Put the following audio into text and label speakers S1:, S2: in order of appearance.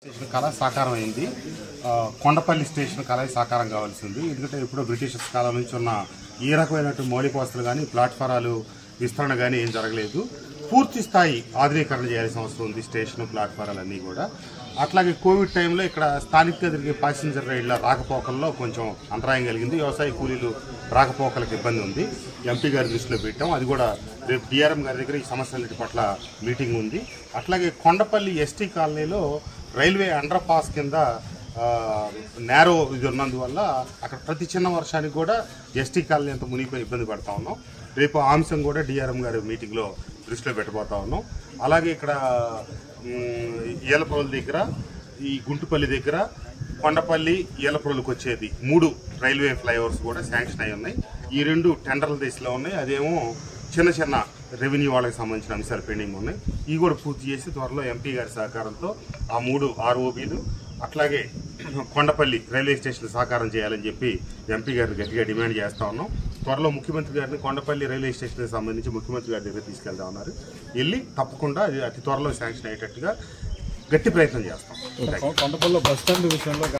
S1: Station కళ సాకారం అయింది. కొండపల్లి స్టేషన్ కళ సాకారం కావాల్సింది. ఎందుకంటే ఇప్పుడు బ్రిటిషర్స్ కాలం నుంచి ఉన్న ఈ రకమైనటువంటి మౌలిక వసతులు కానీ ప్లాట్ఫారాలు విస్తరణ కానీ ఏం జరగలేదు. పూర్తి స్థాయి ఆధునీకరణ చేయాల్సిన అవసరం ఉంది స్టేషన్ ప్లాట్ఫారాలన్నీ కూడా. అట్లాగే కోవిడ్ టైంలో ఇక్కడ స్థానికంగా తిరిగే ప్యాసింజర్ రైళ్ల రాకపోకల్లో కొంచెం అంతరాయం కలిగింది. వ్యవసాయ కూలీలు రాకపోకలకు ఇబ్బంది ఉంది. ఎంపీ గారి దృష్టిలో పెట్టాం. అది కూడా రేపు డిఆర్ఎం గారి దగ్గర ఈ సమస్యలన్నిటి పట్ల మీటింగ్ ఉంది. అట్లాగే కొండపల్లి ఎస్టీ కాలనీలో రైల్వే అండర్ పాస్ కింద నేరో ఇది ఉన్నందువల్ల అక్కడ ప్రతి చిన్న వర్షానికి కూడా ఎస్టీ కాలనీ అంత మునిగిపోయి ఇబ్బంది పడతా ఉన్నాం. రేపు ఆ అంశం కూడా డిఆర్ఎం గారి మీటింగ్లో దృష్టిలో పెట్టబోతా ఉన్నాం. అలాగే ఇక్కడ ఏలప్రోలు దగ్గర, ఈ గుంటుపల్లి దగ్గర, కొండపల్లి ఏలప్రోలుకు వచ్చేది 3 రైల్వే ఫ్లైఓవర్స్ కూడా శాంక్షన్ అయి ఉన్నాయి. ఈ 2 టెండర్ల దిశలో ఉన్నాయి. అదేమో చిన్న చిన్న రెవెన్యూ వాళ్ళకి సంబంధించిన అంశాలు పెండింగ్ ఉన్నాయి. ఇవి కూడా పూర్తి చేసి త్వరలో ఎంపీ గారి సహకారంతో ఆ 3 ఆర్ఓబీలు అట్లాగే కొండపల్లి రైల్వే స్టేషన్ సాకారం చేయాలని చెప్పి ఎంపీ గారిని గట్టిగా డిమాండ్ చేస్తూ ఉన్నాం. త్వరలో ముఖ్యమంత్రి గారిని కొండపల్లి రైల్వే స్టేషన్కి సంబంధించి ముఖ్యమంత్రి గారి దగ్గర తీసుకెళ్తా ఉన్నారు. వెళ్ళి తప్పకుండా అది అతి త్వరలో శాంక్షన్ అయ్యేటట్టుగా గట్టి ప్రయత్నం చేస్తాం.
S2: కొండపల్లి బస్ స్టాండ్ విషయంలో